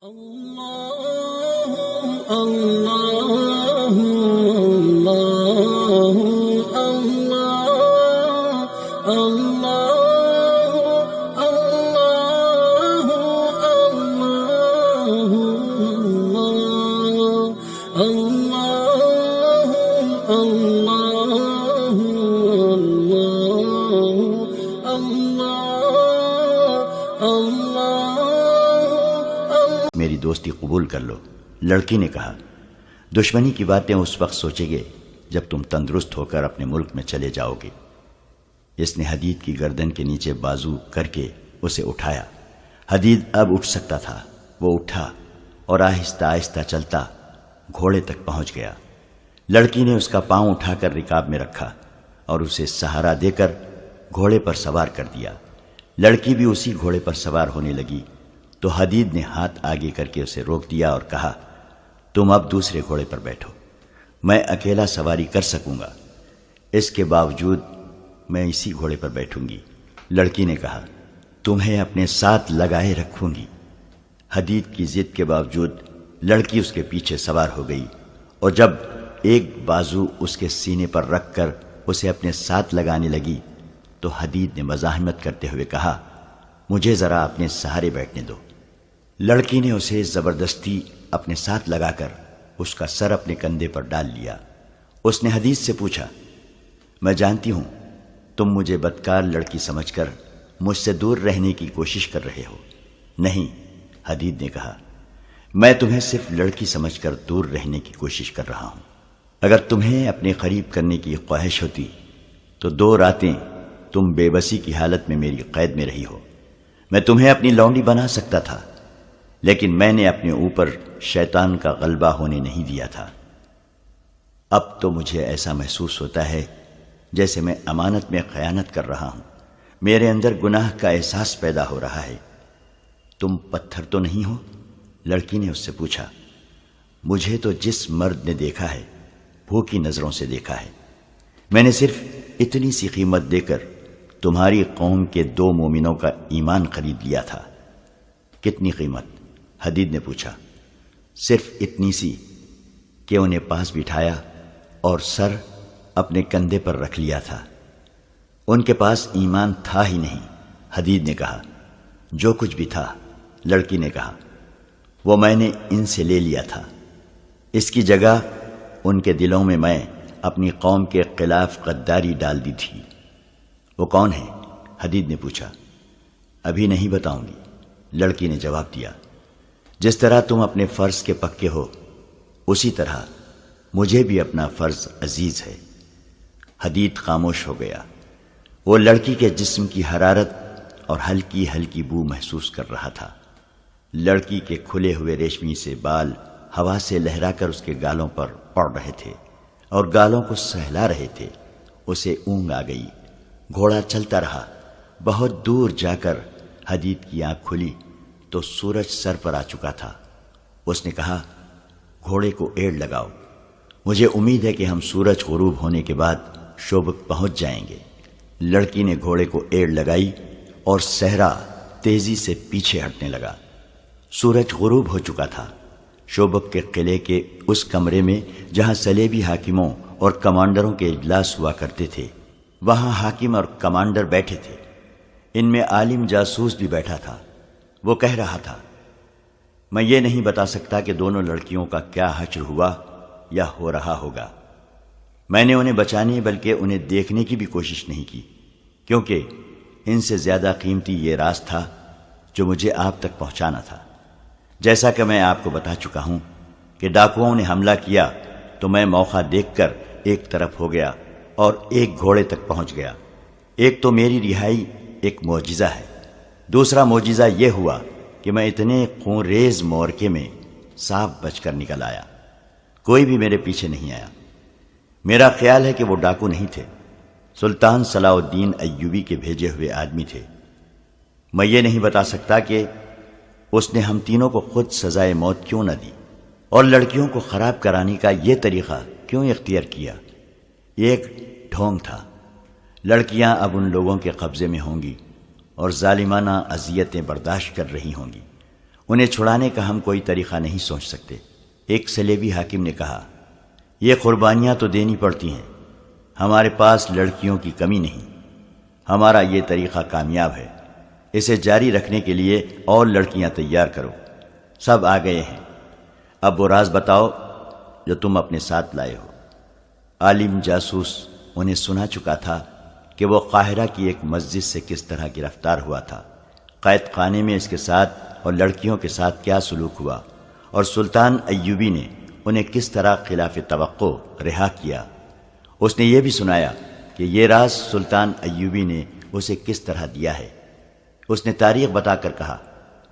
اللہ اللہ اللہ اللہ اللہ میری دوستی قبول کر لو۔ لڑکی نے کہا، دشمنی کی باتیں اس وقت سوچے گے جب تم تندرست ہو کر اپنے ملک میں چلے جاؤ گے۔ اس نے حدید کی گردن کے نیچے بازو کر کے اسے اٹھایا۔ حدید اب اٹھ سکتا تھا۔ وہ اٹھا اور آہستہ آہستہ چلتا گھوڑے تک پہنچ گیا۔ لڑکی نے اس کا پاؤں اٹھا کر رکاب میں رکھا اور اسے سہارا دے کر گھوڑے پر سوار کر دیا۔ لڑکی بھی اسی گھوڑے پر سوار ہونے لگی تو حدید نے ہاتھ آگے کر کے اسے روک دیا اور کہا، تم اب دوسرے گھوڑے پر بیٹھو، میں اکیلا سواری کر سکوں گا، اس کے باوجود میں اسی گھوڑے پر بیٹھوں گی۔ لڑکی نے کہا، تمہیں اپنے ساتھ لگائے رکھوں گی۔ حدید کی ضد کے باوجود لڑکی اس کے پیچھے سوار ہو گئی اور جب ایک بازو اس کے سینے پر رکھ کر اسے اپنے ساتھ لگانے لگی تو حدید نے مزاحمت کرتے ہوئے کہا، مجھے ذرا اپنے سہارے بیٹھنے دو۔ لڑکی نے اسے زبردستی اپنے ساتھ لگا کر اس کا سر اپنے کندھے پر ڈال لیا۔ اس نے حدید سے پوچھا، میں جانتی ہوں تم مجھے بدکار لڑکی سمجھ کر مجھ سے دور رہنے کی کوشش کر رہے ہو۔ نہیں، حدید نے کہا، میں تمہیں صرف لڑکی سمجھ کر دور رہنے کی کوشش کر رہا ہوں۔ اگر تمہیں اپنے قریب کرنے کی خواہش ہوتی تو 2 راتیں تم بے بسی کی حالت میں میری قید میں رہی ہو۔ میں تمہیں اپنی لونڈی بنا سکتا تھا، لیکن میں نے اپنے اوپر شیطان کا غلبہ ہونے نہیں دیا تھا۔ اب تو مجھے ایسا محسوس ہوتا ہے جیسے میں امانت میں خیانت کر رہا ہوں۔ میرے اندر گناہ کا احساس پیدا ہو رہا ہے۔ تم پتھر تو نہیں ہو؟ لڑکی نے اس سے پوچھا۔ مجھے تو جس مرد نے دیکھا ہے بھوکی نظروں سے دیکھا ہے۔ میں نے صرف اتنی سی قیمت دے کر تمہاری قوم کے 2 مومنوں کا ایمان خرید لیا تھا۔ کتنی قیمت؟ حدید نے پوچھا۔ صرف اتنی سی کہ انہیں پاس بٹھایا اور سر اپنے کندھے پر رکھ لیا تھا۔ ان کے پاس ایمان تھا ہی نہیں، حدید نے کہا۔ جو کچھ بھی تھا، لڑکی نے کہا، وہ میں نے ان سے لے لیا تھا۔ اس کی جگہ ان کے دلوں میں میں اپنی قوم کے خلاف غداری ڈال دی تھی۔ وہ کون ہے؟ حدید نے پوچھا۔ ابھی نہیں بتاؤں گی، لڑکی نے جواب دیا۔ جس طرح تم اپنے فرض کے پکے ہو اسی طرح مجھے بھی اپنا فرض عزیز ہے۔ حدید خاموش ہو گیا۔ وہ لڑکی کے جسم کی حرارت اور ہلکی ہلکی بو محسوس کر رہا تھا۔ لڑکی کے کھلے ہوئے ریشمی سے بال ہوا سے لہرا کر اس کے گالوں پر پڑ رہے تھے اور گالوں کو سہلا رہے تھے۔ اسے اونگ آ گئی۔ گھوڑا چلتا رہا۔ بہت دور جا کر حدید کی آنکھ کھلی تو سورج سر پر آ چکا تھا۔ اس نے کہا، گھوڑے کو ایڑ لگاؤ، مجھے امید ہے کہ ہم سورج غروب ہونے کے بعد شوبک پہنچ جائیں گے۔ لڑکی نے گھوڑے کو ایڑ لگائی اور صحرا تیزی سے پیچھے ہٹنے لگا۔ سورج غروب ہو چکا تھا۔ شوبک کے قلعے کے اس کمرے میں جہاں صلیبی حاکموں اور کمانڈروں کے اجلاس ہوا کرتے تھے، وہاں حاکم اور کمانڈر بیٹھے تھے۔ ان میں عالم جاسوس بھی بیٹھا تھا۔ وہ کہہ رہا تھا، میں یہ نہیں بتا سکتا کہ دونوں لڑکیوں کا کیا حشر ہوا یا ہو رہا ہوگا۔ میں نے انہیں بچانے بلکہ انہیں دیکھنے کی بھی کوشش نہیں کی، کیونکہ ان سے زیادہ قیمتی یہ راز تھا جو مجھے آپ تک پہنچانا تھا۔ جیسا کہ میں آپ کو بتا چکا ہوں کہ ڈاکوؤں نے حملہ کیا تو میں موقع دیکھ کر ایک طرف ہو گیا اور ایک گھوڑے تک پہنچ گیا۔ ایک تو میری رہائی ایک معجزہ ہے، دوسرا معجزہ یہ ہوا کہ میں اتنے خون ریز معرکے میں صاف بچ کر نکل آیا۔ کوئی بھی میرے پیچھے نہیں آیا۔ میرا خیال ہے کہ وہ ڈاکو نہیں تھے، سلطان صلاح الدین ایوبی کے بھیجے ہوئے آدمی تھے۔ میں یہ نہیں بتا سکتا کہ اس نے ہم تینوں کو خود سزائے موت کیوں نہ دی اور لڑکیوں کو خراب کرانے کا یہ طریقہ کیوں اختیار کیا۔ یہ ایک ڈھونگ تھا۔ لڑکیاں اب ان لوگوں کے قبضے میں ہوں گی اور ظالمانہ اذیتیں برداشت کر رہی ہوں گی۔ انہیں چھڑانے کا ہم کوئی طریقہ نہیں سوچ سکتے۔ ایک صلیبی حاکم نے کہا، یہ قربانیاں تو دینی پڑتی ہیں، ہمارے پاس لڑکیوں کی کمی نہیں، ہمارا یہ طریقہ کامیاب ہے، اسے جاری رکھنے کے لیے اور لڑکیاں تیار کرو۔ سب آ گئے ہیں، اب وہ راز بتاؤ جو تم اپنے ساتھ لائے ہو۔ عالم جاسوس انہیں سنا چکا تھا کہ وہ قاہرہ کی ایک مسجد سے کس طرح گرفتار ہوا تھا، قید خانے میں اس کے ساتھ اور لڑکیوں کے ساتھ کیا سلوک ہوا، اور سلطان ایوبی نے انہیں کس طرح خلاف توقع رہا کیا۔ اس نے یہ بھی سنایا کہ یہ راز سلطان ایوبی نے اسے کس طرح دیا ہے۔ اس نے تاریخ بتا کر کہا،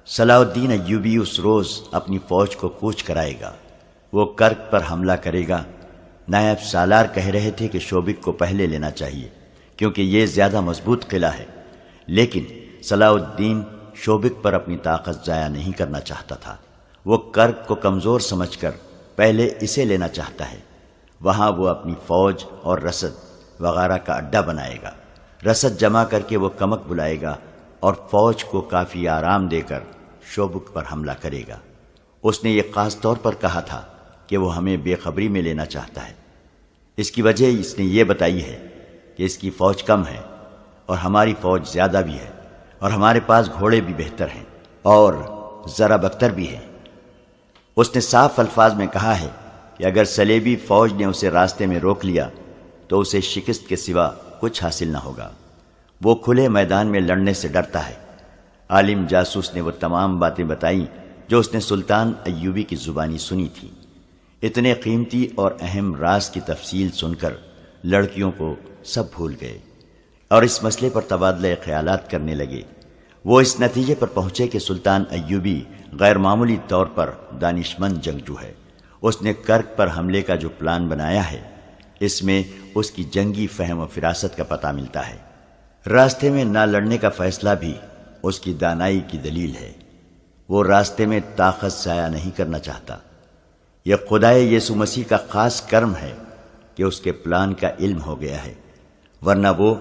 صلاح الدین ایوبی اس روز اپنی فوج کو کوچ کرائے گا، وہ کرک پر حملہ کرے گا۔ نائب سالار کہہ رہے تھے کہ شوبک کو پہلے لینا چاہیے کیونکہ یہ زیادہ مضبوط قلعہ ہے، لیکن صلاح الدین شوبک پر اپنی طاقت ضائع نہیں کرنا چاہتا تھا۔ وہ کرک کو کمزور سمجھ کر پہلے اسے لینا چاہتا ہے، وہاں وہ اپنی فوج اور رسد وغیرہ کا اڈا بنائے گا۔ رسد جمع کر کے وہ کمک بلائے گا اور فوج کو کافی آرام دے کر شوبک پر حملہ کرے گا۔ اس نے یہ خاص طور پر کہا تھا کہ وہ ہمیں بے خبری میں لینا چاہتا ہے۔ اس کی وجہ اس نے یہ بتائی ہے کہ اس کی فوج کم ہے اور ہماری فوج زیادہ بھی ہے، اور ہمارے پاس گھوڑے بھی بہتر ہیں اور ذرا بختر بھی ہیں۔ اس نے صاف الفاظ میں کہا ہے کہ اگر صلیبی فوج نے اسے راستے میں روک لیا تو اسے شکست کے سوا کچھ حاصل نہ ہوگا۔ وہ کھلے میدان میں لڑنے سے ڈرتا ہے۔ عالم جاسوس نے وہ تمام باتیں بتائیں جو اس نے سلطان ایوبی کی زبانی سنی تھی۔ اتنے قیمتی اور اہم راز کی تفصیل سن کر لڑکیوں کو سب بھول گئے اور اس مسئلے پر تبادلہ خیالات کرنے لگے۔ وہ اس نتیجے پر پہنچے کہ سلطان ایوبی غیر معمولی طور پر دانشمند جنگجو ہے۔ اس نے کرک پر حملے کا جو پلان بنایا ہے، اس میں اس کی جنگی فہم و فراست کا پتہ ملتا ہے۔ راستے میں نہ لڑنے کا فیصلہ بھی اس کی دانائی کی دلیل ہے۔ وہ راستے میں طاقت ضائع نہیں کرنا چاہتا۔ یہ خدائے یسوع مسیح کا خاص کرم ہے کہ اس کے پلان کا علم ہو گیا ہے، ورنہ وہ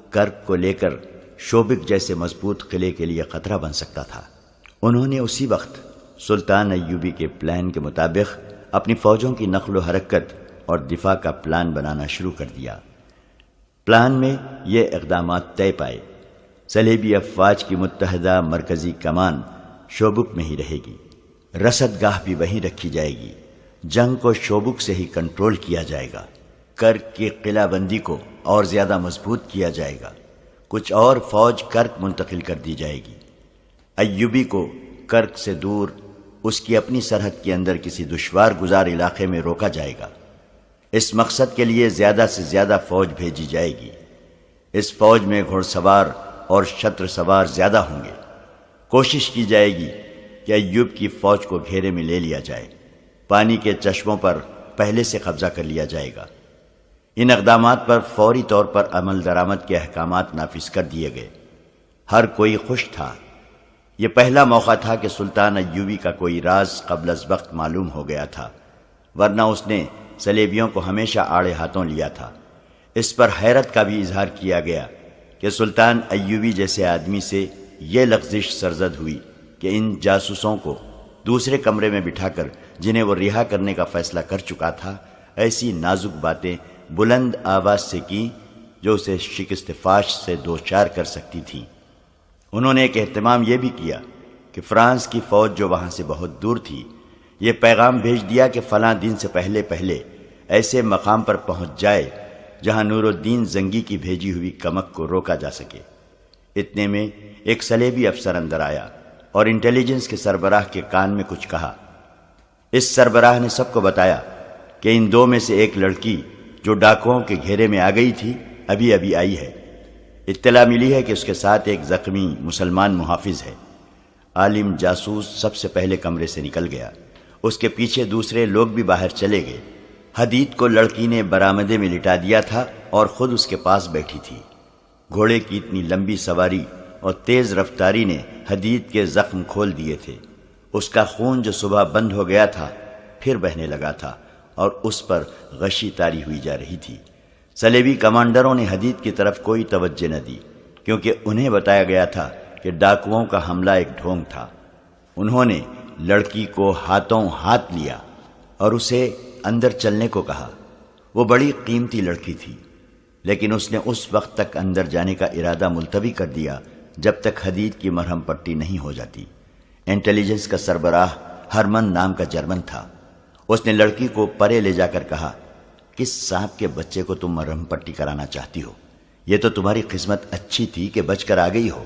کرک کو لے کر شوبک جیسے مضبوط قلعے کے لیے خطرہ بن سکتا تھا۔ انہوں نے اسی وقت سلطان ایوبی کے پلان کے مطابق اپنی فوجوں کی نقل و حرکت اور دفاع کا پلان بنانا شروع کر دیا۔ پلان میں یہ اقدامات طے پائے۔ صلیبی افواج کی متحدہ مرکزی کمان شوبک میں ہی رہے گی، رسد گاہ بھی وہیں رکھی جائے گی، جنگ کو شوبک سے ہی کنٹرول کیا جائے گا، کرک کی قلعہ بندی کو اور زیادہ مضبوط کیا جائے گا، کچھ اور فوج کرک منتقل کر دی جائے گی۔ ایوبی کو کرک سے دور اس کی اپنی سرحد کے اندر کسی دشوار گزار علاقے میں روکا جائے گا۔ اس مقصد کے لیے زیادہ سے زیادہ فوج بھیجی جائے گی۔ اس فوج میں گھوڑ سوار اور شتر سوار زیادہ ہوں گے۔ کوشش کی جائے گی کہ ایوب کی فوج کو گھیرے میں لے لیا جائے۔ پانی کے چشموں پر پہلے سے قبضہ کر لیا جائے گا۔ ان اقدامات پر فوری طور پر عمل درآمد کے احکامات نافذ کر دیے گئے۔ ہر کوئی خوش تھا۔ یہ پہلا موقع تھا کہ سلطان ایوبی کا کوئی راز قبل از وقت معلوم ہو گیا تھا، ورنہ اس نے صلیبیوں کو ہمیشہ آڑے ہاتھوں لیا تھا۔ اس پر حیرت کا بھی اظہار کیا گیا کہ سلطان ایوبی جیسے آدمی سے یہ لغزش سرزد ہوئی کہ ان جاسوسوں کو دوسرے کمرے میں بٹھا کر جنہیں وہ رہا کرنے کا فیصلہ کر چکا تھا، ایسی نازک باتیں بلند آواز سے کی جو اسے شکست فاش سے دوچار کر سکتی تھیں۔ انہوں نے ایک اہتمام یہ بھی کیا کہ فرانس کی فوج جو وہاں سے بہت دور تھی، یہ پیغام بھیج دیا کہ فلاں دن سے پہلے ایسے مقام پر پہنچ جائے جہاں نور الدین زنگی کی بھیجی ہوئی کمک کو روکا جا سکے۔ اتنے میں ایک صلیبی افسر اندر آیا اور انٹیلیجنس کے سربراہ کے کان میں کچھ کہا۔ اس سربراہ نے سب کو بتایا کہ ان دو میں سے ایک لڑکی جو ڈاکوؤں کے گھیرے میں آ گئی تھی ابھی آئی ہے۔ اطلاع ملی ہے کہ اس کے ساتھ ایک زخمی مسلمان محافظ ہے۔ عالم جاسوس سب سے پہلے کمرے سے نکل گیا۔ اس کے پیچھے دوسرے لوگ بھی باہر چلے گئے۔ حدید کو لڑکی نے برآمدے میں لٹا دیا تھا اور خود اس کے پاس بیٹھی تھی۔ گھوڑے کی اتنی لمبی سواری اور تیز رفتاری نے حدید کے زخم کھول دیے تھے۔ اس کا خون جو صبح بند ہو گیا تھا پھر بہنے لگا تھا اور اس پر غشی تاری ہوئی جا رہی تھی۔ صلیبی کمانڈروں نے حدید کی طرف کوئی توجہ نہ دی کیونکہ انہیں بتایا گیا تھا کہ ڈاکوؤں کا حملہ ایک ڈھونگ تھا۔ انہوں نے لڑکی کو ہاتھوں ہاتھ لیا اور اسے اندر چلنے کو کہا۔ وہ بڑی قیمتی لڑکی تھی، لیکن اس نے اس وقت تک اندر جانے کا ارادہ ملتوی کر دیا جب تک حدید کی مرہم پٹی نہیں ہو جاتی۔ انٹیلیجنس کا سربراہ ہرمن نام کا جرمن تھا۔ اس نے لڑکی کو پرے لے جا کر کہا، کس سانپ کے بچے کو تم مرہم پٹی کرانا چاہتی ہو؟ یہ تو تمہاری قسمت اچھی تھی کہ بچ کر آ گئی ہو،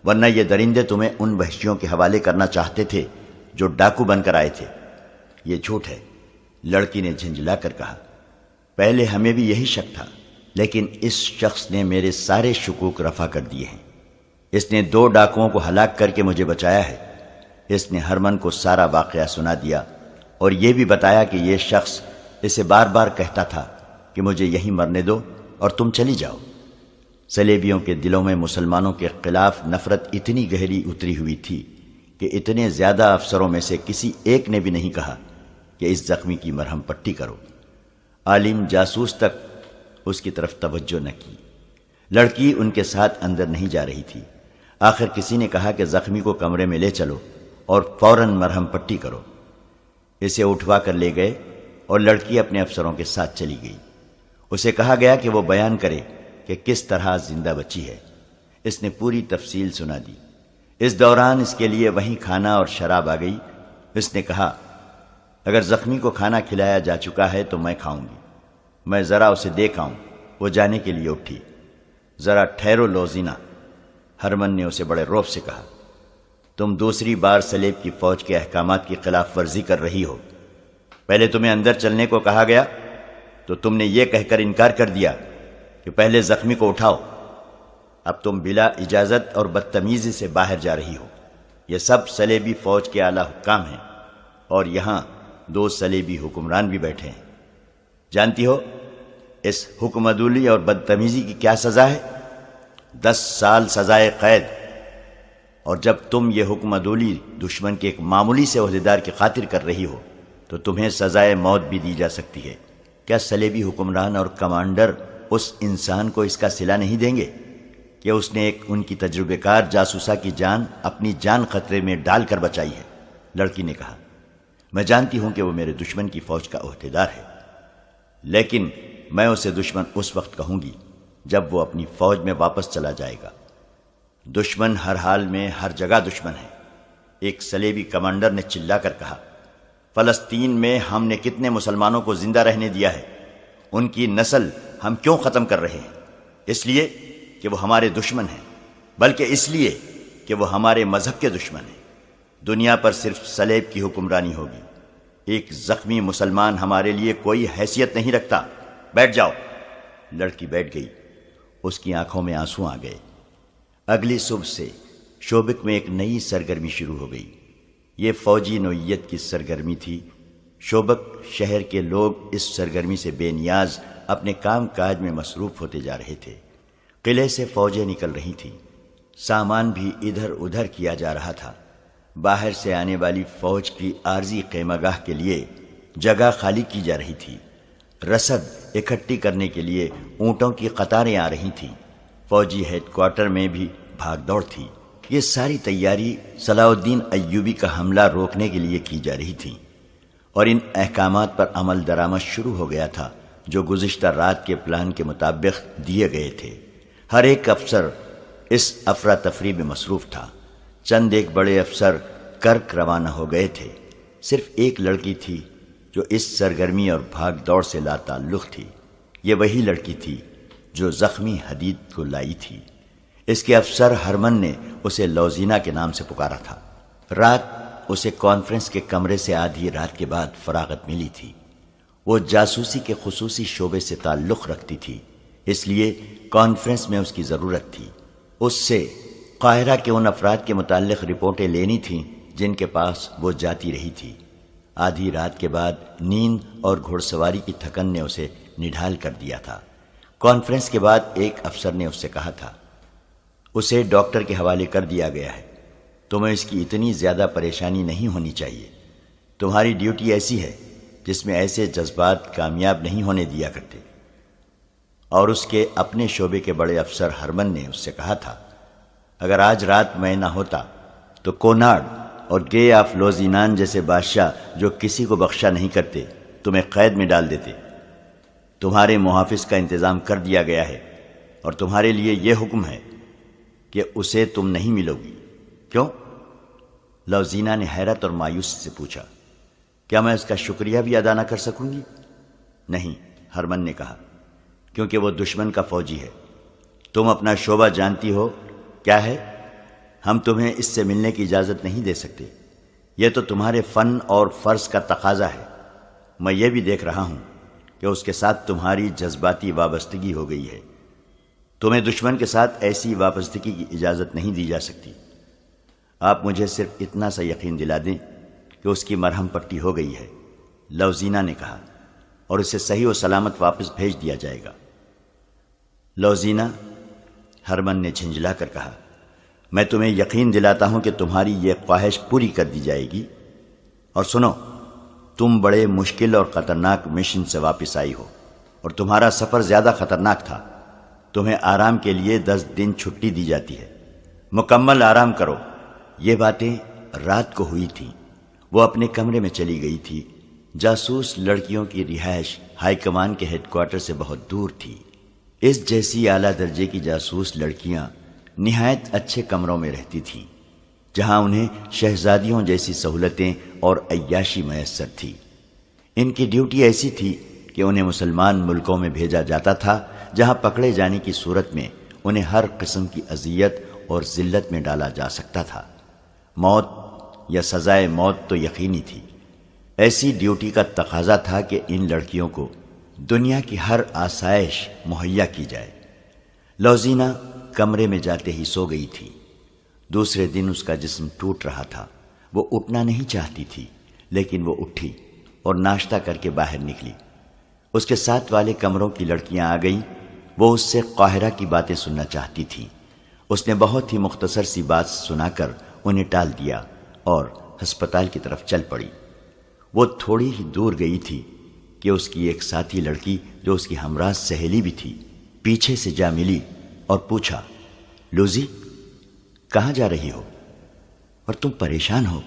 ورنہ یہ درندے تمہیں ان وحشیوں کے حوالے کرنا چاہتے تھے جو ڈاکو بن کر آئے تھے۔ یہ جھوٹ ہے، لڑکی نے جھنجھلا کر کہا۔ پہلے ہمیں بھی یہی شک تھا، لیکن اس شخص نے میرے سارے شکوک رفع کر دیے ہیں۔ اس نے 2 ڈاکوؤں کو ہلاک کر کے مجھے بچایا ہے۔ اس نے ہرمن کو سارا واقعہ سنا دیا اور یہ بھی بتایا کہ یہ شخص اسے بار بار کہتا تھا کہ مجھے یہیں مرنے دو اور تم چلی جاؤ۔ صلیبیوں کے دلوں میں مسلمانوں کے خلاف نفرت اتنی گہری اتری ہوئی تھی کہ اتنے زیادہ افسروں میں سے کسی ایک نے بھی نہیں کہا کہ اس زخمی کی مرہم پٹی کرو۔ عالم جاسوس تک اس کی طرف توجہ نہ کی۔ لڑکی ان کے ساتھ اندر نہیں جا رہی تھی۔ آخر کسی نے کہا کہ زخمی کو کمرے میں لے چلو اور فوراً مرہم پٹی کرو۔ اسے اٹھوا کر لے گئے اور لڑکی اپنے افسروں کے ساتھ چلی گئی۔ اسے کہا گیا کہ وہ بیان کرے کہ کس طرح زندہ بچی ہے۔ اس نے پوری تفصیل سنا دی۔ اس دوران اس کے لیے وہیں کھانا اور شراب آ گئی۔ اس نے کہا، اگر زخمی کو کھانا کھلایا جا چکا ہے تو میں کھاؤں گی، میں ذرا اسے دیکھ آؤں۔ وہ جانے کے لیے اٹھی۔ ذرا ٹھہرو لوزینہ، ہرمن نے اسے بڑے رعب سے کہا، تم دوسری بار سلیب کی فوج کے احکامات کی خلاف ورزی کر رہی ہو۔ پہلے تمہیں اندر چلنے کو کہا گیا تو تم نے یہ کہہ کر انکار کر دیا کہ پہلے زخمی کو اٹھاؤ۔ اب تم بلا اجازت اور بدتمیزی سے باہر جا رہی ہو۔ یہ سب صلیبی فوج کے اعلیٰ حکام ہیں اور یہاں 2 صلیبی حکمران بھی بیٹھے ہیں۔ جانتی ہو اس حکم عدولی اور بدتمیزی کی کیا سزا ہے؟ 10 سال سزائے قید۔ اور جب تم یہ حکم عدولی دشمن کے ایک معمولی سے عہدیدار کی خاطر کر رہی ہو تو تمہیں سزائے موت بھی دی جا سکتی ہے۔ کیا صلیبی حکمران اور کمانڈر اس انسان کو اس کا صلہ نہیں دیں گے کہ اس نے ایک ان کی تجربے کار جاسوسہ کی جان اپنی جان خطرے میں ڈال کر بچائی ہے؟ لڑکی نے کہا، میں جانتی ہوں کہ وہ میرے دشمن کی فوج کا عہدیدار ہے، لیکن میں اسے دشمن اس وقت کہوں گی جب وہ اپنی فوج میں واپس چلا جائے گا۔ دشمن ہر حال میں ہر جگہ دشمن ہے۔ ایک صلیبی کمانڈر نے چلا کر کہا، فلسطین میں ہم نے کتنے مسلمانوں کو زندہ رہنے دیا ہے، ان کی نسل ہم کیوں ختم کر رہے ہیں؟ اس لیے کہ وہ ہمارے دشمن ہیں، بلکہ اس لیے کہ وہ ہمارے مذہب کے دشمن ہیں۔ دنیا پر صرف صلیب کی حکمرانی ہوگی۔ ایک زخمی مسلمان ہمارے لیے کوئی حیثیت نہیں رکھتا۔ بیٹھ جاؤ۔ لڑکی بیٹھ گئی۔ اس کی آنکھوں میں آنسو آ گئے۔ اگلی صبح سے شوبک میں ایک نئی سرگرمی شروع ہو گئی۔ یہ فوجی نوعیت کی سرگرمی تھی۔ شوبک شہر کے لوگ اس سرگرمی سے بے نیاز اپنے کام کاج میں مصروف ہوتے جا رہے تھے۔ قلعے سے فوجیں نکل رہی تھیں، سامان بھی ادھر ادھر کیا جا رہا تھا۔ باہر سے آنے والی فوج کی عارضی خیمہ گاہ کے لیے جگہ خالی کی جا رہی تھی۔ رسد اکٹھی کرنے کے لیے اونٹوں کی قطاریں آ رہی تھیں۔ فوجی ہیڈ کوارٹر میں بھی بھاگ دوڑ تھی۔ یہ ساری تیاری صلاح الدین ایوبی کا حملہ روکنے کے لیے کی جا رہی تھی، اور ان احکامات پر عمل درآمد شروع ہو گیا تھا جو گزشتہ رات کے پلان کے مطابق دیے گئے تھے۔ ہر ایک افسر اس افراتفری میں مصروف تھا۔ چند ایک بڑے افسر کرک روانہ ہو گئے تھے۔ صرف ایک لڑکی تھی جو اس سرگرمی اور بھاگ دوڑ سے لا تعلق تھی۔ یہ وہی لڑکی تھی جو زخمی حدید کو لائی تھی۔ اس کے افسر ہرمن نے اسے لوزینہ کے نام سے پکارا تھا۔ رات اسے کانفرنس کے کمرے سے آدھی رات کے بعد فراغت ملی تھی۔ وہ جاسوسی کے خصوصی شعبے سے تعلق رکھتی تھی، اس لیے کانفرنس میں اس کی ضرورت تھی۔ اس سے قاہرہ کے ان افراد کے متعلق رپورٹیں لینی تھیں جن کے پاس وہ جاتی رہی تھی۔ آدھی رات کے بعد نیند اور گھڑ سواری کی تھکن نے اسے نڈھال کر دیا تھا۔ کانفرنس کے بعد ایک افسر نے اس سے کہا تھا، اسے ڈاکٹر کے حوالے کر دیا گیا ہے، تمہیں اس کی اتنی زیادہ پریشانی نہیں ہونی چاہیے۔ تمہاری ڈیوٹی ایسی ہے جس میں ایسے جذبات کامیاب نہیں ہونے دیا کرتے۔ اور اس کے اپنے شعبے کے بڑے افسر ہرمن نے اس سے کہا تھا، اگر آج رات میں نہ ہوتا تو کوناڈ اور گے آف لوزینان جیسے بادشاہ جو کسی کو بخشا نہیں کرتے تمہیں قید میں ڈال دیتے۔ تمہارے محافظ کا انتظام کر دیا گیا ہے اور تمہارے لیے یہ حکم ہے کہ اسے تم نہیں ملو گی۔ کیوں؟ لوزینہ نے حیرت اور مایوسی سے پوچھا۔ کیا میں اس کا شکریہ بھی ادا نہ کر سکوں گی؟ نہیں، ہرمن نے کہا، کیونکہ وہ دشمن کا فوجی ہے۔ تم اپنا شعبہ جانتی ہو کیا ہے؟ ہم تمہیں اس سے ملنے کی اجازت نہیں دے سکتے۔ یہ تو تمہارے فن اور فرض کا تقاضا ہے۔ میں یہ بھی دیکھ رہا ہوں کہ اس کے ساتھ تمہاری جذباتی وابستگی ہو گئی ہے۔ تمہیں دشمن کے ساتھ ایسی وابستگی کی اجازت نہیں دی جا سکتی۔ آپ مجھے صرف اتنا سا یقین دلا دیں کہ اس کی مرہم پٹی ہو گئی ہے، لوزینہ نے کہا، اور اسے صحیح و سلامت واپس بھیج دیا جائے گا۔ لوزینہ، ہرمن نے جھنجھلا کر کہا، میں تمہیں یقین دلاتا ہوں کہ تمہاری یہ خواہش پوری کر دی جائے گی۔ اور سنو، تم بڑے مشکل اور خطرناک مشن سے واپس آئی ہو اور تمہارا سفر زیادہ خطرناک تھا۔ تمہیں آرام کے لیے 10 دن چھٹی دی جاتی ہے، مکمل آرام کرو۔ یہ باتیں رات کو ہوئی تھیں۔ وہ اپنے کمرے میں چلی گئی تھی۔ جاسوس لڑکیوں کی رہائش ہائی کمان کے ہیڈ کوارٹر سے بہت دور تھی۔ اس جیسی اعلیٰ درجے کی جاسوس لڑکیاں نہایت اچھے کمروں میں رہتی تھیں، جہاں انہیں شہزادیوں جیسی سہولتیں اور عیاشی میسر تھی۔ ان کی ڈیوٹی ایسی تھی کہ انہیں مسلمان ملکوں میں بھیجا جاتا تھا، جہاں پکڑے جانے کی صورت میں انہیں ہر قسم کی اذیت اور ذلت میں ڈالا جا سکتا تھا۔ موت یا سزائے موت تو یقینی تھی۔ ایسی ڈیوٹی کا تقاضا تھا کہ ان لڑکیوں کو دنیا کی ہر آسائش مہیا کی جائے۔ لوزینہ کمرے میں جاتے ہی سو گئی تھی۔ دوسرے دن اس کا جسم ٹوٹ رہا تھا۔ وہ اٹھنا نہیں چاہتی تھی، لیکن وہ اٹھی اور ناشتہ کر کے باہر نکلی۔ اس کے ساتھ والے کمروں کی لڑکیاں آ گئیں۔ وہ اس سے قاہرہ کی باتیں سننا چاہتی تھیں۔ اس نے بہت ہی مختصر سی بات سنا کر انہیں ٹال دیا اور ہسپتال کی طرف چل پڑی۔ وہ تھوڑی ہی دور گئی تھی کہ اس کی ایک ساتھی لڑکی جو اس کی ہمراہ سہیلی بھی تھی پیچھے سے جا ملی اور پوچھا، لوزی، کہاں جا رہی ہو اور تم پریشان ہو؟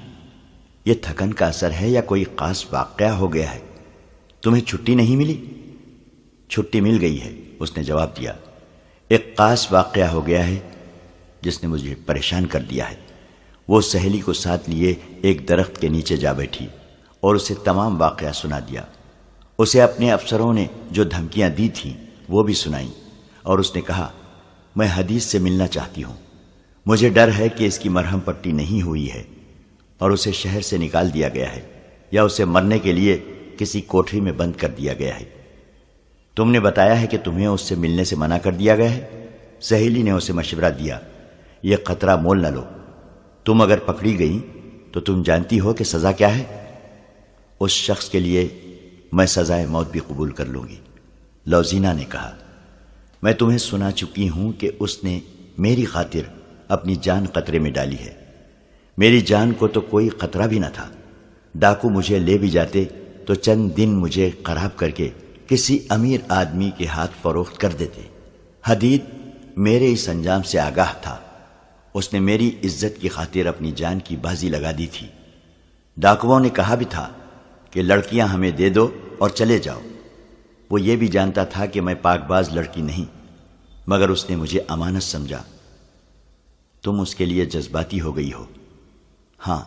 یہ تھکن کا اثر ہے یا کوئی خاص واقعہ ہو گیا ہے؟ تمہیں چھٹی نہیں ملی؟ چھٹی مل گئی ہے، اس نے جواب دیا۔ ایک خاص واقعہ ہو گیا ہے جس نے مجھے پریشان کر دیا ہے۔ وہ سہیلی کو ساتھ لیے ایک درخت کے نیچے جا بیٹھی اور اسے تمام واقعہ سنا دیا۔ اسے اپنے افسروں نے جو دھمکیاں دی تھیں وہ بھی سنائیں، اور اس نے کہا، میں حدیث سے ملنا چاہتی ہوں۔ مجھے ڈر ہے کہ اس کی مرہم پٹی نہیں ہوئی ہے اور اسے شہر سے نکال دیا گیا ہے یا اسے مرنے کے لیے کسی کوٹری میں بند کر دیا گیا ہے۔ تم نے بتایا ہے کہ تمہیں اس سے ملنے سے منع کر دیا گیا ہے۔ سہیلی نے اسے مشورہ دیا، یہ خطرہ مول نہ لو۔ تم اگر پکڑی گئی تو تم جانتی ہو کہ سزا کیا ہے۔ اس شخص کے لیے میں سزائے موت بھی قبول کر لوں گی، لوزینہ نے کہا۔ میں تمہیں سنا چکی ہوں کہ اس نے میری خاطر اپنی جان خطرے میں ڈالی ہے۔ میری جان کو تو کوئی خطرہ بھی نہ تھا۔ ڈاکو مجھے لے بھی جاتے تو چند دن مجھے خراب کر کے کسی امیر آدمی کے ہاتھ فروخت کر دیتے۔ حدید میرے اس انجام سے آگاہ تھا۔ اس نے میری عزت کی خاطر اپنی جان کی بازی لگا دی تھی۔ ڈاکوؤں نے کہا بھی تھا کہ لڑکیاں ہمیں دے دو اور چلے جاؤ۔ وہ یہ بھی جانتا تھا کہ میں پاک باز لڑکی نہیں، مگر اس نے مجھے امانت سمجھا۔ تم اس کے لیے جذباتی ہو گئی ہو؟ ہاں،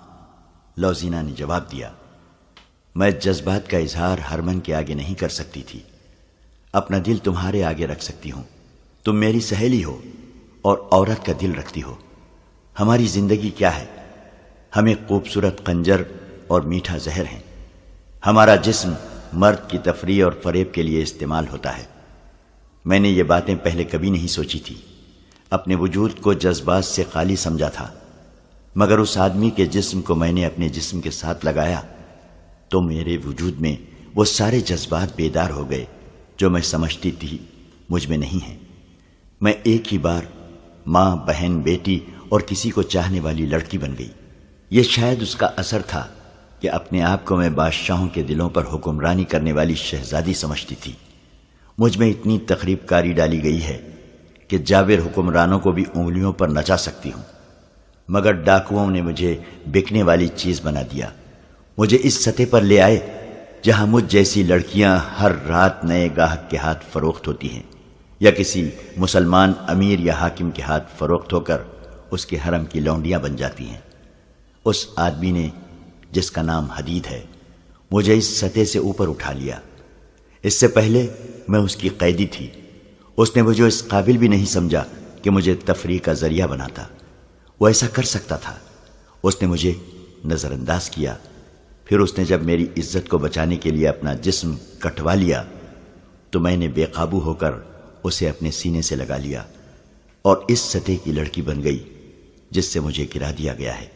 لوزینہ نے جواب دیا۔ میں جذبات کا اظہار ہرمن کے آگے نہیں کر سکتی تھی، اپنا دل تمہارے آگے رکھ سکتی ہوں۔ تم میری سہیلی ہو اور عورت کا دل رکھتی ہو۔ ہماری زندگی کیا ہے؟ ہمیں خوبصورت خنجر اور میٹھا زہر ہیں۔ ہمارا جسم مرد کی تفریح اور فریب کے لیے استعمال ہوتا ہے۔ میں نے یہ باتیں پہلے کبھی نہیں سوچی تھی۔ اپنے وجود کو جذبات سے خالی سمجھا تھا، مگر اس آدمی کے جسم کو میں نے اپنے جسم کے ساتھ لگایا تو میرے وجود میں وہ سارے جذبات بیدار ہو گئے جو میں سمجھتی تھی مجھ میں نہیں ہیں۔ میں ایک ہی بار ماں، بہن، بیٹی اور کسی کو چاہنے والی لڑکی بن گئی۔ یہ شاید اس کا اثر تھا کہ اپنے آپ کو میں بادشاہوں کے دلوں پر حکمرانی کرنے والی شہزادی سمجھتی تھی۔ مجھ میں اتنی تخریب کاری ڈالی گئی ہے کہ جابر حکمرانوں کو بھی انگلیوں پر نچا سکتی ہوں۔ مگر ڈاکوؤں نے مجھے بکنے والی چیز بنا دیا، مجھے اس سطح پر لے آئے جہاں مجھ جیسی لڑکیاں ہر رات نئے گاہک کے ہاتھ فروخت ہوتی ہیں، یا کسی مسلمان امیر یا حاکم کے ہاتھ فروخت ہو کر اس کے حرم کی لونڈیاں بن جاتی ہیں۔ اس آدمی نے، جس کا نام حدید ہے، مجھے اس سطح سے اوپر اٹھا لیا۔ اس سے پہلے میں اس کی قیدی تھی، اس نے مجھے اس قابل بھی نہیں سمجھا کہ مجھے تفریح کا ذریعہ بناتا۔ وہ ایسا کر سکتا تھا۔ اس نے مجھے نظر انداز کیا، پھر اس نے جب میری عزت کو بچانے کے لیے اپنا جسم کٹوا لیا تو میں نے بے قابو ہو کر اسے اپنے سینے سے لگا لیا اور اس سطح کی لڑکی بن گئی جس سے مجھے گرا دیا گیا ہے۔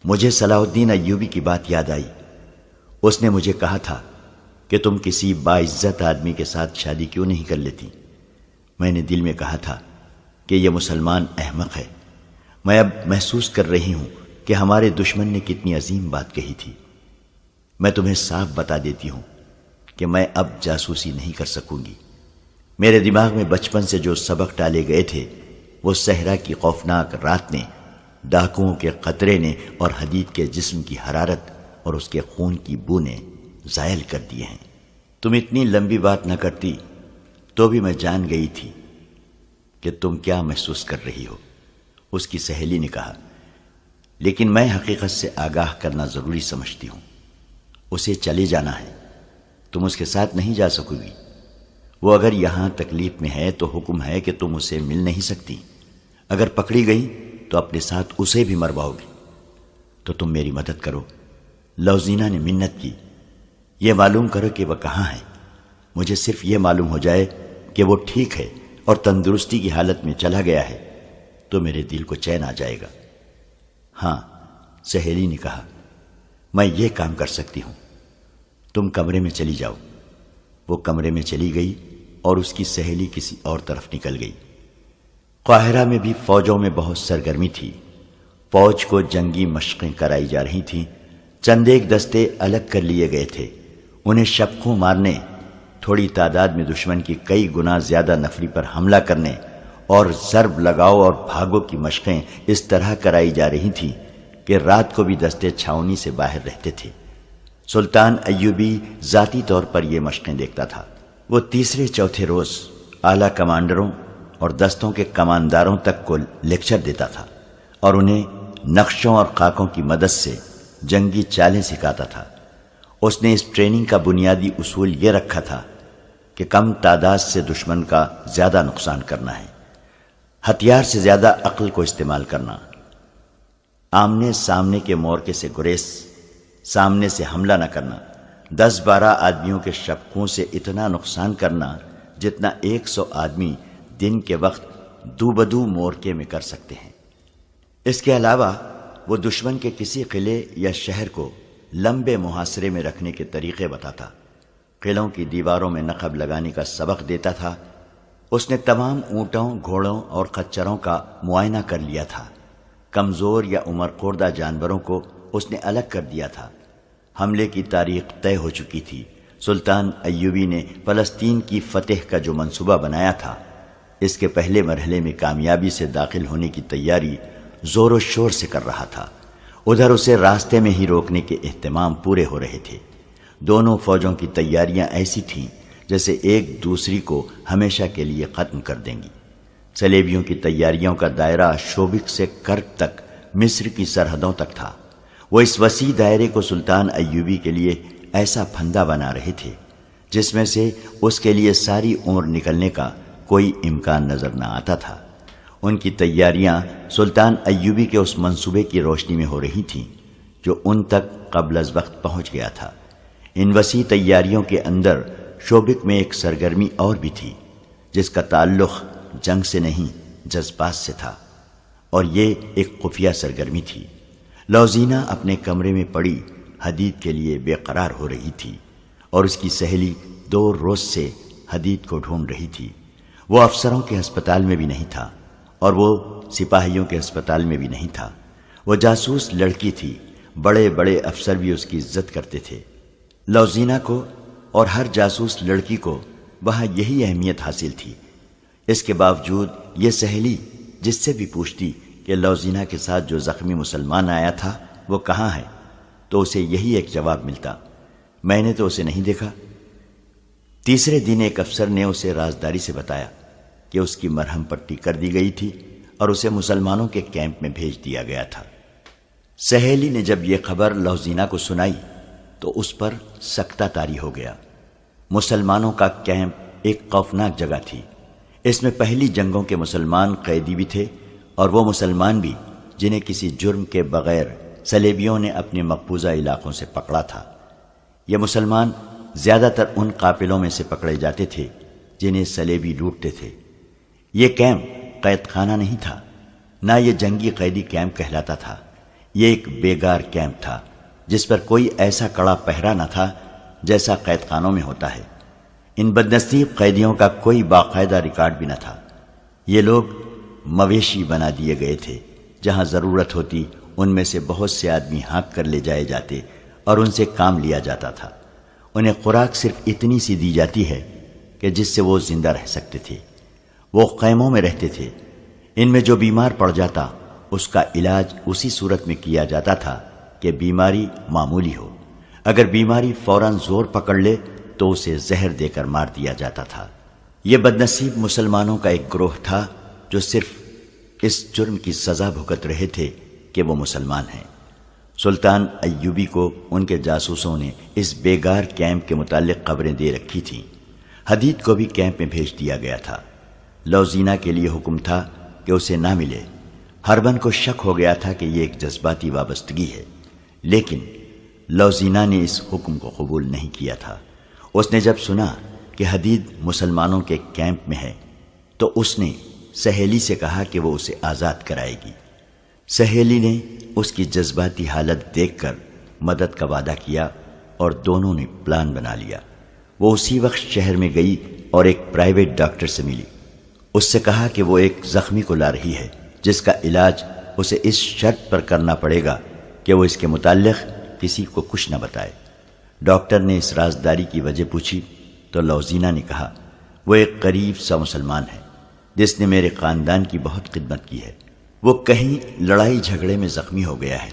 مجھے صلاح الدین ایوبی کی بات یاد آئی۔ اس نے مجھے کہا تھا کہ تم کسی باعزت آدمی کے ساتھ شادی کیوں نہیں کر لیتی؟ میں نے دل میں کہا تھا کہ یہ مسلمان احمق ہے۔ میں اب محسوس کر رہی ہوں کہ ہمارے دشمن نے کتنی عظیم بات کہی تھی۔ میں تمہیں صاف بتا دیتی ہوں کہ میں اب جاسوسی نہیں کر سکوں گی۔ میرے دماغ میں بچپن سے جو سبق ڈالے گئے تھے وہ صحرا کی خوفناک رات نے، ڈاکوؤں کے قطرے نے اور حدید کے جسم کی حرارت اور اس کے خون کی بو نے زائل کر دیے ہیں۔ تم اتنی لمبی بات نہ کرتی تو بھی میں جان گئی تھی کہ تم کیا محسوس کر رہی ہو، اس کی سہیلی نے کہا، لیکن میں حقیقت سے آگاہ کرنا ضروری سمجھتی ہوں۔ اسے چلے جانا ہے، تم اس کے ساتھ نہیں جا سکو گی۔ وہ اگر یہاں تکلیف میں ہے تو حکم ہے کہ تم اسے مل نہیں سکتی۔ اگر پکڑی گئی تو اپنے ساتھ اسے بھی مرواؤ گی۔ تو تم میری مدد کرو۔ لوزینہ نے منت کی، یہ معلوم کرو کہ وہ کہاں ہے۔ مجھے صرف یہ معلوم ہو جائے کہ وہ ٹھیک ہے اور تندرستی کی حالت میں چلا گیا ہے تو میرے دل کو چین آ جائے گا۔ ہاں، سہیلی نے کہا، میں یہ کام کر سکتی ہوں، تم کمرے میں چلی جاؤ۔ وہ کمرے میں چلی گئی اور اس کی سہیلی کسی اور طرف نکل گئی۔ قاہرہ میں بھی فوجوں میں بہت سرگرمی تھی۔ فوج کو جنگی مشقیں کرائی جا رہی تھیں۔ چند ایک دستے الگ کر لیے گئے تھے، انہیں شبخوں مارنے، تھوڑی تعداد میں دشمن کی کئی گنا زیادہ نفری پر حملہ کرنے اور ضرب لگاؤ اور بھاگو کی مشقیں اس طرح کرائی جا رہی تھیں کہ رات کو بھی دستے چھاؤنی سے باہر رہتے تھے۔ سلطان ایوبی ذاتی طور پر یہ مشقیں دیکھتا تھا۔ وہ تیسرے چوتھے روز اعلیٰ کمانڈروں اور دستوں کے کمانداروں تک کو لیکچر دیتا تھا اور انہیں نقشوں اور خاکوں کی مدد سے جنگی چالیں سکھاتا تھا۔ اس نے اس ٹریننگ کا بنیادی اصول یہ رکھا تھا کہ کم تعداد سے دشمن کا زیادہ نقصان کرنا ہے، ہتھیار سے زیادہ عقل کو استعمال کرنا، آمنے سامنے کے مورکے سے گریز، سامنے سے حملہ نہ کرنا، 10-12 آدمیوں کے شبخوں سے اتنا نقصان کرنا جتنا 100 آدمی دن کے وقت دو بدو مورکے میں کر سکتے ہیں۔ اس کے علاوہ وہ دشمن کے کسی قلعے یا شہر کو لمبے محاصرے میں رکھنے کے طریقے بتاتا، قلعوں کی دیواروں میں نقب لگانے کا سبق دیتا تھا۔ اس نے تمام اونٹوں، گھوڑوں اور خچروں کا معائنہ کر لیا تھا۔ کمزور یا عمر خوردہ جانوروں کو اس نے الگ کر دیا تھا۔ حملے کی تاریخ طے ہو چکی تھی۔ سلطان ایوبی نے فلسطین کی فتح کا جو منصوبہ بنایا تھا، اس کے پہلے مرحلے میں کامیابی سے داخل ہونے کی تیاری زور و شور سے کر رہا تھا۔ ادھر اسے راستے میں ہی روکنے کے اہتمام پورے ہو رہے تھے۔ دونوں فوجوں کی تیاریاں ایسی تھیں جیسے ایک دوسری کو ہمیشہ کے لیے ختم کر دیں گی۔ صلیبیوں کی تیاریوں کا دائرہ شوبک سے کرک تک مصر کی سرحدوں تک تھا۔ وہ اس وسیع دائرے کو سلطان ایوبی کے لیے ایسا پھندا بنا رہے تھے جس میں سے اس کے لیے ساری عمر نکلنے کا کوئی امکان نظر نہ آتا تھا۔ ان کی تیاریاں سلطان ایوبی کے اس منصوبے کی روشنی میں ہو رہی تھیں جو ان تک قبل از وقت پہنچ گیا تھا۔ ان وسیع تیاریوں کے اندر شوبک میں ایک سرگرمی اور بھی تھی جس کا تعلق جنگ سے نہیں جذبات سے تھا، اور یہ ایک خفیہ سرگرمی تھی۔ لوزینہ اپنے کمرے میں پڑی حدید کے لیے بے قرار ہو رہی تھی اور اس کی سہیلی 2 روز سے حدید کو ڈھونڈ رہی تھی۔ وہ افسروں کے ہسپتال میں بھی نہیں تھا اور وہ سپاہیوں کے ہسپتال میں بھی نہیں تھا۔ وہ جاسوس لڑکی تھی، بڑے بڑے افسر بھی اس کی عزت کرتے تھے۔ لوزینہ کو اور ہر جاسوس لڑکی کو وہاں یہی اہمیت حاصل تھی۔ اس کے باوجود یہ سہیلی جس سے بھی پوچھتی کہ لوزینہ کے ساتھ جو زخمی مسلمان آیا تھا وہ کہاں ہے، تو اسے یہی ایک جواب ملتا، میں نے تو اسے نہیں دیکھا۔ تیسرے دن ایک افسر نے اسے رازداری سے بتایا کہ اس کی مرہم پٹی کر دی گئی تھی اور اسے مسلمانوں کے کیمپ میں بھیج دیا گیا تھا۔ سہیلی نے جب یہ خبر لوزینہ کو سنائی تو اس پر سکتہ طاری ہو گیا۔ مسلمانوں کا کیمپ ایک خوفناک جگہ تھی۔ اس میں پہلی جنگوں کے مسلمان قیدی بھی تھے اور وہ مسلمان بھی جنہیں کسی جرم کے بغیر صلیبیوں نے اپنے مقبوضہ علاقوں سے پکڑا تھا۔ یہ مسلمان زیادہ تر ان قافلوں میں سے پکڑے جاتے تھے جنہیں صلیبی لوٹتے تھے۔ یہ کیمپ قید خانہ نہیں تھا، نہ یہ جنگی قیدی کیمپ کہلاتا تھا۔ یہ ایک بیگار کیمپ تھا جس پر کوئی ایسا کڑا پہرا نہ تھا جیسا قید خانوں میں ہوتا ہے۔ ان بدنصیب قیدیوں کا کوئی باقاعدہ ریکارڈ بھی نہ تھا۔ یہ لوگ مویشی بنا دیے گئے تھے، جہاں ضرورت ہوتی ان میں سے بہت سے آدمی ہانک کر لے جائے جاتے اور ان سے کام لیا جاتا تھا۔ انہیں خوراک صرف اتنی سی دی جاتی ہے کہ جس سے وہ زندہ رہ سکتے تھے۔ وہ خیموں میں رہتے تھے۔ ان میں جو بیمار پڑ جاتا اس کا علاج اسی صورت میں کیا جاتا تھا کہ بیماری معمولی ہو۔ اگر بیماری فوراً زور پکڑ لے تو اسے زہر دے کر مار دیا جاتا تھا۔ یہ بدنصیب مسلمانوں کا ایک گروہ تھا جو صرف اس جرم کی سزا بھگت رہے تھے کہ وہ مسلمان ہیں۔ سلطان ایوبی کو ان کے جاسوسوں نے اس بیگار کیمپ کے متعلق خبریں دے رکھی تھیں۔ حدید کو بھی کیمپ میں بھیج دیا گیا تھا۔ لوزینہ کے لیے حکم تھا کہ اسے نہ ملے۔ ہربن کو شک ہو گیا تھا کہ یہ ایک جذباتی وابستگی ہے، لیکن لوزینہ نے اس حکم کو قبول نہیں کیا تھا۔ اس نے جب سنا کہ حدید مسلمانوں کے کیمپ میں ہے تو اس نے سہیلی سے کہا کہ وہ اسے آزاد کرائے گی۔ سہیلی نے اس کی جذباتی حالت دیکھ کر مدد کا وعدہ کیا اور دونوں نے پلان بنا لیا۔ وہ اسی وقت شہر میں گئی اور ایک پرائیویٹ ڈاکٹر سے ملی۔ اس سے کہا کہ وہ ایک زخمی کو لا رہی ہے جس کا علاج اسے اس شرط پر کرنا پڑے گا کہ وہ اس کے متعلق کسی کو کچھ نہ بتائے۔ ڈاکٹر نے اس رازداری کی وجہ پوچھی تو لوزینہ نے کہا، وہ ایک قریب سا مسلمان ہے جس نے میرے خاندان کی بہت خدمت کی ہے۔ وہ کہیں لڑائی جھگڑے میں زخمی ہو گیا ہے،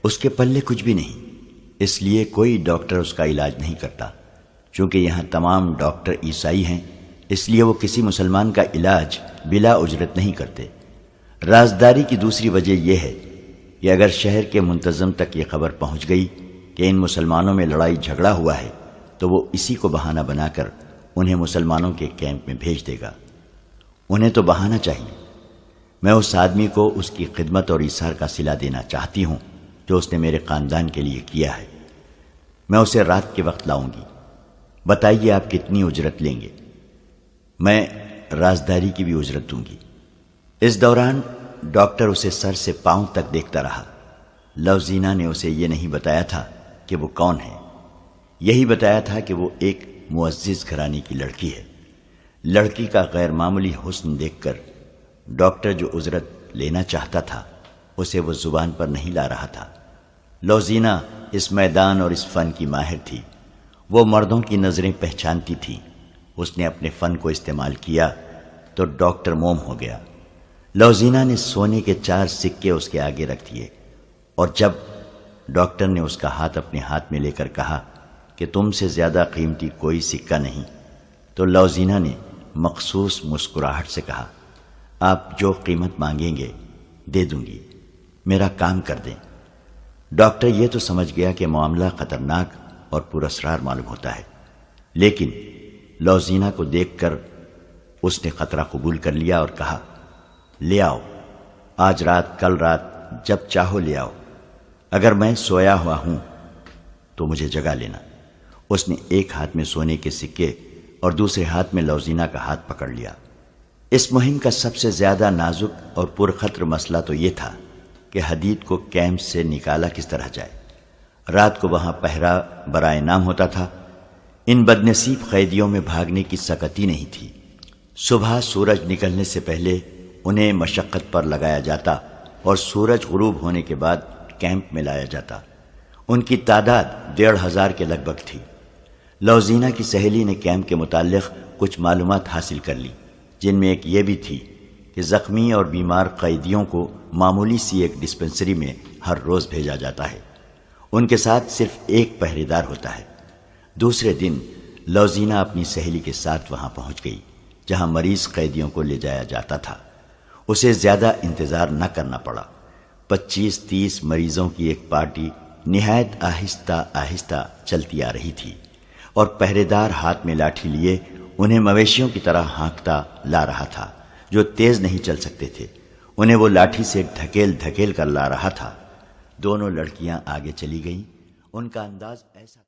اس کے پلے کچھ بھی نہیں، اس لیے کوئی ڈاکٹر اس کا علاج نہیں کرتا۔ چونکہ یہاں تمام ڈاکٹر عیسائی ہیں اس لیے وہ کسی مسلمان کا علاج بلا اجرت نہیں کرتے۔ رازداری کی دوسری وجہ یہ ہے کہ اگر شہر کے منتظم تک یہ خبر پہنچ گئی کہ ان مسلمانوں میں لڑائی جھگڑا ہوا ہے تو وہ اسی کو بہانہ بنا کر انہیں مسلمانوں کے کیمپ میں بھیج دے گا۔ انہیں تو بہانہ چاہیے۔ میں اس آدمی کو اس کی خدمت اور ایثار کا صلہ دینا چاہتی ہوں جو اس نے میرے خاندان کے لیے کیا ہے۔ میں اسے رات کے وقت لاؤں گی۔ بتائیے آپ کتنی اجرت لیں گے؟ میں رازداری کی بھی اجرت دوں گی۔ اس دوران ڈاکٹر اسے سر سے پاؤں تک دیکھتا رہا۔ لوزینہ نے اسے یہ نہیں بتایا تھا کہ وہ کون ہے، یہی بتایا تھا کہ وہ ایک معزز گھرانے کی لڑکی ہے۔ لڑکی کا غیر معمولی حسن دیکھ کر ڈاکٹر جو اجرت لینا چاہتا تھا اسے وہ زبان پر نہیں لا رہا تھا۔ لوزینہ اس میدان اور اس فن کی ماہر تھی۔ وہ مردوں کی نظریں پہچانتی تھی۔ اس نے اپنے فن کو استعمال کیا تو ڈاکٹر موم ہو گیا۔ لوزینہ نے سونے کے 4 سکے اس کے آگے رکھ دیے اور جب ڈاکٹر نے اس کا ہاتھ اپنے ہاتھ میں لے کر کہا کہ تم سے زیادہ قیمتی کوئی سکہ نہیں، تو لوزینہ نے مخصوص مسکراہٹ سے کہا، آپ جو قیمت مانگیں گے دے دوں گی، میرا کام کر دیں۔ ڈاکٹر یہ تو سمجھ گیا کہ معاملہ خطرناک اور پراسرار معلوم ہوتا ہے، لیکن لوزینہ کو دیکھ کر اس نے خطرہ قبول کر لیا اور کہا، لے آؤ، آج رات، کل رات، جب چاہو لے آؤ۔ اگر میں سویا ہوا ہوں تو مجھے جگا لینا۔ اس نے ایک ہاتھ میں سونے کے سکے اور دوسرے ہاتھ میں لوزینہ کا ہاتھ پکڑ لیا۔ اس مہم کا سب سے زیادہ نازک اور پرخطر مسئلہ تو یہ تھا کہ حدید کو کیمپ سے نکالا کس طرح جائے۔ رات کو وہاں پہرا برائے نام ہوتا تھا۔ ان بدنصیب قیدیوں میں بھاگنے کی سکتی نہیں تھی۔ صبح سورج نکلنے سے پہلے انہیں مشقت پر لگایا جاتا اور سورج غروب ہونے کے بعد کیمپ میں لایا جاتا۔ ان کی تعداد 1500 کے لگ بھگ تھی۔ لوزینہ کی سہیلی نے کیمپ کے متعلق کچھ معلومات حاصل کر لی، جن میں ایک یہ بھی تھی کہ زخمی اور بیمار قیدیوں کو معمولی سی ایک ڈسپنسری میں ہر روز بھیجا جاتا ہے۔ ان کے ساتھ صرف ایک پہرے دار ہوتا ہے۔ دوسرے دن لوزینہ اپنی سہیلی کے ساتھ وہاں پہنچ گئی جہاں مریض قیدیوں کو لے جایا جاتا تھا۔ اسے زیادہ انتظار نہ کرنا پڑا۔ 25-30 مریضوں کی ایک پارٹی نہایت آہستہ آہستہ چلتی آ رہی تھی اور پہرے دار ہاتھ میں لاٹھی لیے انہیں مویشیوں کی طرح ہانکتا لا رہا تھا جو تیز نہیں چل سکتے تھے۔ انہیں وہ لاٹھی سے ڈھکیل ڈھکیل کر لا رہا تھا۔ دونوں لڑکیاں آگے چلی گئیں۔ ان کا انداز ایسا